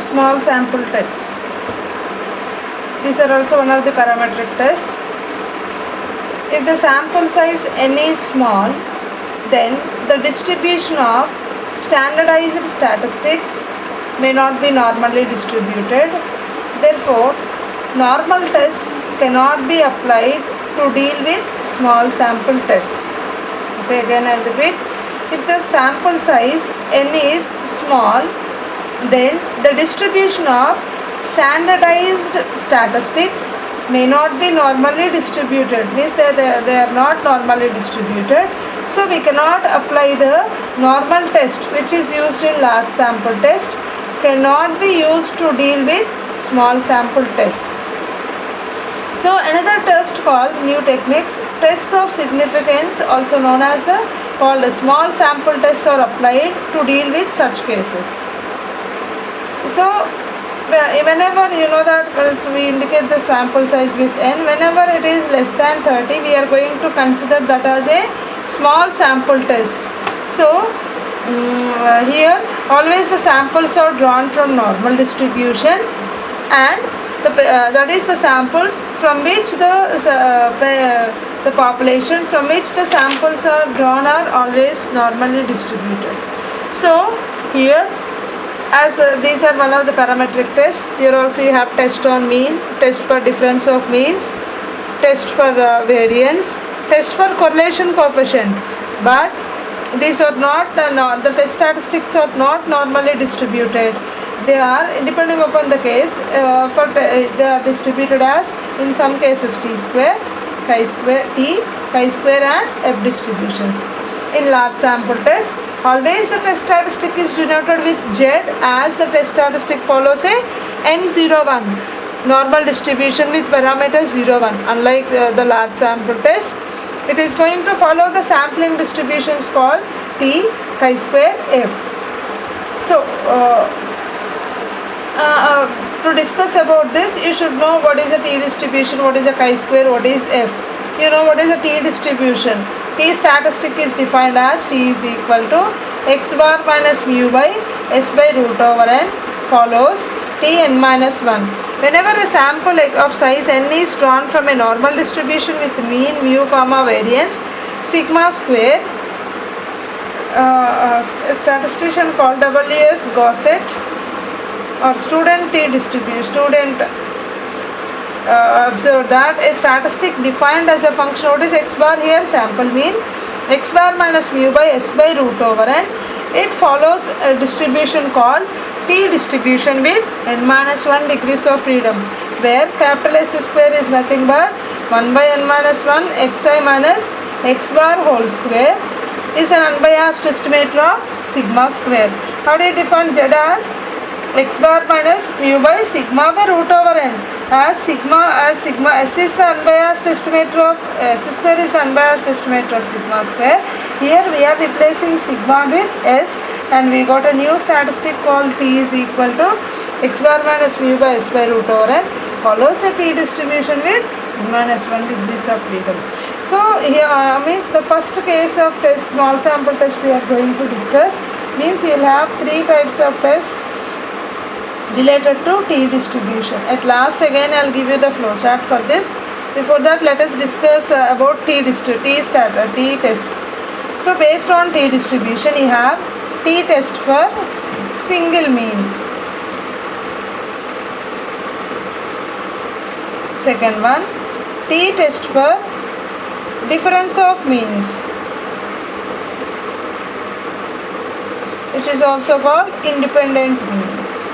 small sample tests. These are also one of the parametric tests. If the sample size n is small, then the distribution of standardized statistics may not be normally distributed. Therefore, normal tests cannot be applied to deal with small sample tests. Okay, again I will repeat. If the sample size n is small, then the distribution of standardized statistics may not be normally distributed, means that they are not normally distributed. So we cannot apply the normal test which is used in large sample test, cannot be used to deal with small sample tests. So another test called new techniques, tests of significance, also known as the called small sample tests, are applied to deal with such cases. So whenever you know that we indicate the sample size with n, whenever it is less than 30, we are going to consider that as a small sample test. So here always the samples are drawn from normal distribution, and that is the samples from which the population from which the samples are drawn are always normally distributed. So here, as these are one of the parametric tests, here also you have test on mean, test for difference of means, test for variance, test for correlation coefficient. But these are not, the test statistics are not normally distributed. They are, depending upon the case, they are distributed as, in some cases, t square, chi-square and f distributions. In large sample test, always the test statistic is denoted with Z, as the test statistic follows a n01 normal distribution with parameter 01. Unlike the large sample test, it is going to follow the sampling distributions called t chi-square f. So to discuss about this, you should know what is a t distribution, what is a chi-square, what is f. You know what is a t distribution. T statistic is defined as t is equal to x bar minus mu by s by root over n follows t n minus 1. Whenever a sample of size n is drawn from a normal distribution with mean, mu, variance, sigma square, a statistician called W.S. Gossett or student t distribution, observe that a statistic defined as a function, what is x bar here, sample mean, x bar minus mu by s by root over n, it follows a distribution called t distribution with n minus 1 degrees of freedom, where capital S square is nothing but 1 by n minus 1 xi minus x bar whole square is an unbiased estimator of sigma square. How do you define Z as x bar minus mu by sigma by root over n, as sigma s is the unbiased estimator of s square is the unbiased estimator of sigma square. Here we are replacing sigma with s, and we got a new statistic called t is equal to x bar minus mu by s by root over n follows a t distribution with minus 1 degrees of freedom. So here means the first case of test, small sample test, we are going to discuss, means you will have three types of tests related to t distribution. At last again I will give you the flow chart for this. Before that, let us discuss about t tests. So based on t distribution, you have t test for single mean, second one t test for difference of means, which is also called independent means.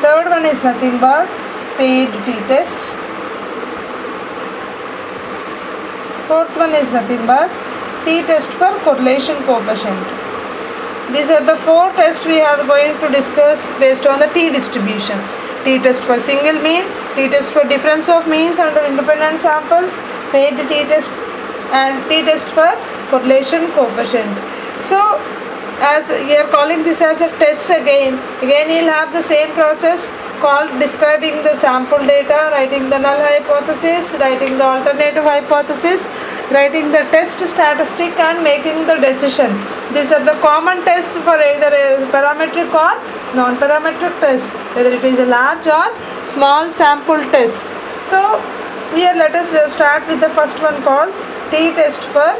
Third one is nothing but paid t-test. Fourth one is nothing but t-test for correlation coefficient. These are the four tests we are going to discuss based on the t distribution. T-test for single mean, t-test for difference of means under independent samples, paid t-test, and t-test for correlation coefficient. So as we are calling this as a test again you will have the same process. called describing the sample data, writing the null hypothesis, writing the alternative hypothesis, writing the test statistic and making the decision. These are the common tests for either a parametric or non-parametric test, whether it is a large or small sample test. So here let us start with the first one called t-test for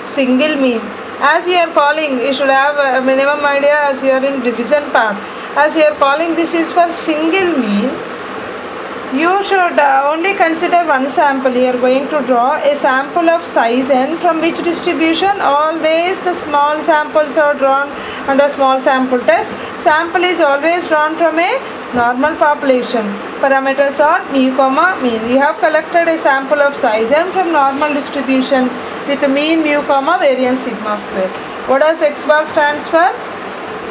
single mean. As you are calling, you should have a minimum idea as you are in division part. As you are calling, this is for single mean. You should only consider one sample. You are going to draw a sample of size n from which distribution? Always the small samples are drawn under small sample test. Sample is always drawn from a normal population. Parameters are mu comma mean. We have collected a sample of size n from normal distribution with mean mu comma variance sigma square. What does x bar stands for?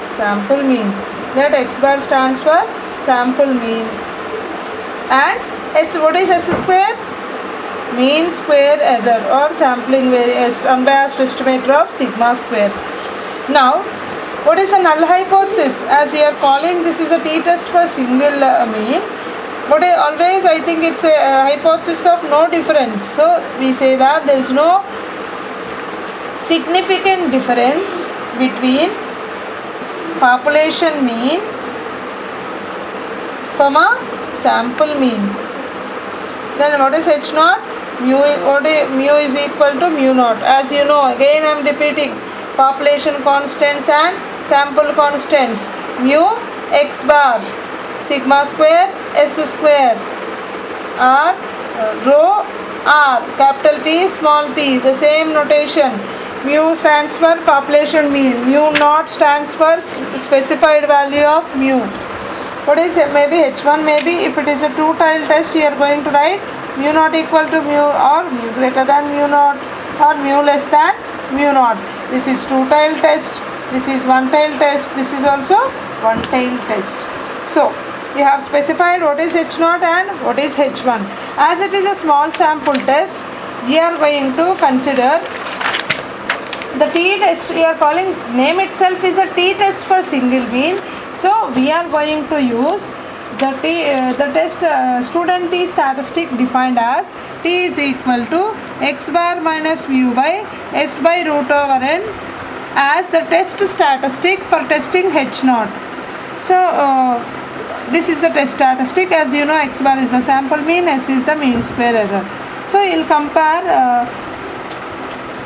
Sample mean. Let x bar stands for sample mean. And S, what is S square? Mean square error or sampling variance, unbiased estimator of sigma square. Now, what is the null hypothesis? As you are calling, this is a t-test for single mean. But always I think it's a hypothesis of no difference. So we say that there is no significant difference between population mean, comma sample mean. Then what is H naught? Mu is equal to mu naught. As you know, again I am repeating, population constants and sample constants. Mu x bar sigma square s square r rho r, capital P small p, the same notation. Mu stands for population mean, mu naught stands for specified value of mu. What is it? Maybe H1, maybe if it is a two-tile test, you are going to write mu naught equal to mu or mu greater than mu naught or mu less than mu naught. This is two-tile test, this is one-tile test, this is also one-tile test. So we have specified what is H naught and what is H1. As it is a small sample test, we are going to consider the t-test. We are calling, name itself is a t-test for single mean. So we are going to use the test student t statistic defined as t is equal to x bar minus mu by s by root over n as the test statistic for testing H naught. So this is the test statistic. As you know, x bar is the sample mean, s is the mean square error. So you will compare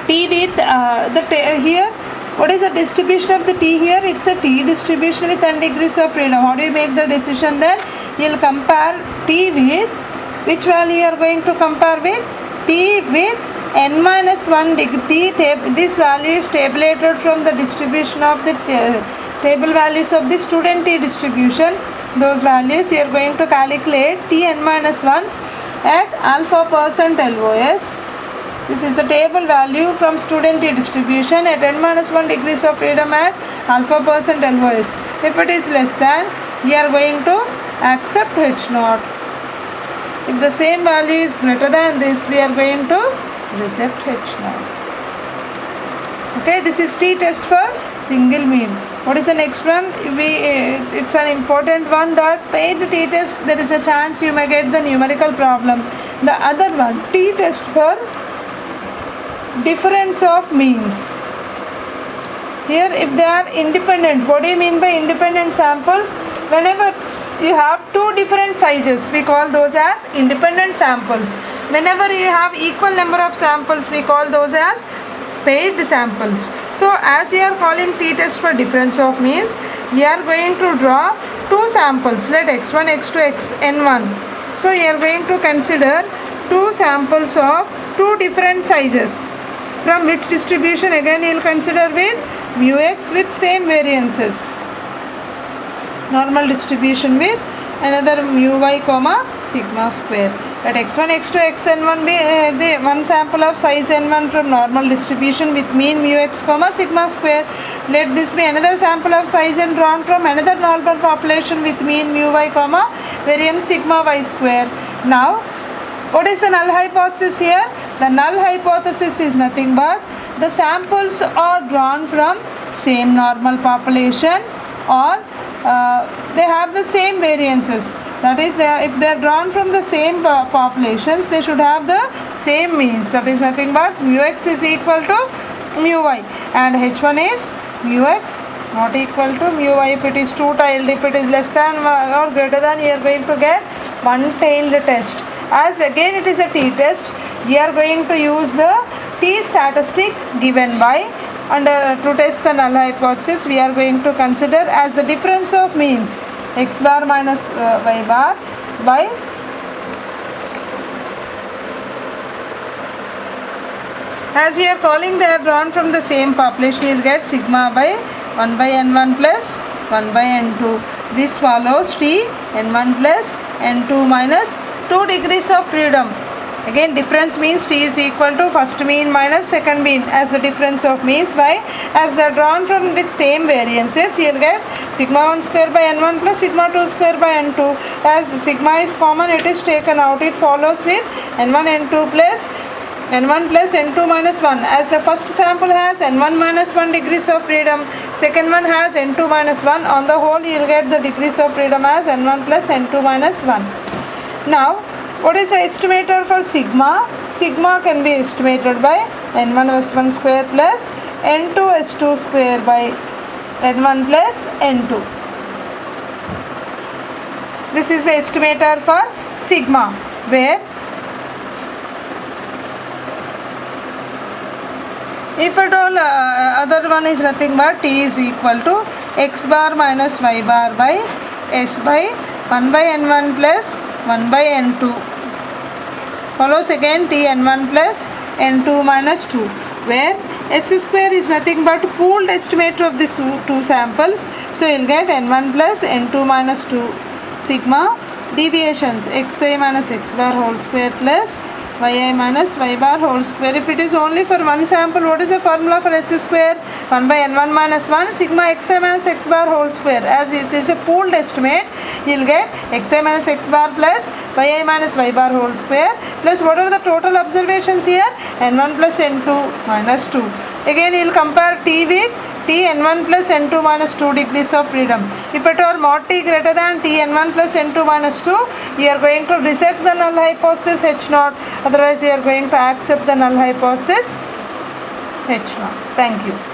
t with here. What is the distribution of the t here? It's a t distribution with n degrees of freedom. How do you make the decision then? You will compare t with, which value you are going to compare with? T with n minus 1 degree. This value is tabulated from the distribution of the table values of the student t distribution. Those values you are going to calculate t n minus 1 at alpha percent LOS. This is the table value from student t distribution at n minus 1 degrees of freedom at alpha percent LOS. If it is less than, we are going to accept H naught. If the same value is greater than this, we are going to reject H naught. Okay, this is t-test for single mean. What is the next one? It's an important one, that paired t-test, there is a chance you may get the numerical problem. The other one, t-test for difference of means. Here if they are independent, what do you mean by independent sample? Whenever you have two different sizes, we call those as independent samples. Whenever you have equal number of samples, we call those as paired samples. So as you are calling t-test for difference of means, you are going to draw two samples, let x1, x2, xn1. So you are going to consider two samples of two different sizes. From which distribution? Again you will consider with mu x with same variances. Normal distribution with another mu y comma sigma square. Let x1, x2, xn1 be the one sample of size n1 from normal distribution with mean mu x comma sigma square. Let this be another sample of size n drawn from another normal population with mean mu y comma variance sigma y square. Now what is the null hypothesis here? The null hypothesis is nothing but the samples are drawn from same normal population or they have the same variances. That is, if they are drawn from the same populations, they should have the same means. That is nothing but mu x is equal to mu y, and h1 is mu x not equal to mu y. If it is two-tailed, if it is less than or greater than, you are going to get one-tailed test. As again it is a t-test, we are going to use the t-statistic given by, and to test the null hypothesis we are going to consider as the difference of means x bar minus y bar by as we are calling they are drawn from the same population, you will get sigma by 1 by n1 plus 1 by n2. This follows t n1 plus n2 minus 2 degrees of freedom. Again difference means t is equal to first mean minus second mean as the difference of means by, as they are drawn from with same variances, you will get sigma 1 square by n1 plus sigma 2 square by n2. As sigma is common, it is taken out, it follows with n1 n2 plus n1 plus n2 minus 1. As the first sample has n1 minus 1 degrees of freedom, second one has n2 minus 1, on the whole you will get the degrees of freedom as n1 plus n2 minus 1. Now what is the estimator for sigma? Sigma can be estimated by n1 s1 square plus n2 s2 square by n1 plus n2. This is the estimator for sigma, where if at all other one is nothing but t is equal to x bar minus y bar by s by 1 by n1 plus 1 by n2, follows again t n1 plus n2 minus 2, where s square is nothing but pooled estimator of these two samples. So you will get n1 plus n2 minus 2 sigma deviations xi minus x bar whole square plus yi minus y bar whole square. If it is only for one sample, what is the formula for s square? 1 by n1 minus 1 sigma xi minus x bar whole square. As it is a pooled estimate, you will get xi minus x bar plus yi minus y bar whole square plus what are the total observations here? n1 plus n2 minus 2. Again you will compare t with t n1 plus n2 minus 2 degrees of freedom. If at all mod t greater than t n1 plus n2 minus 2, you are going to reject the null hypothesis h naught, otherwise you are going to accept the null hypothesis h naught. Thank you.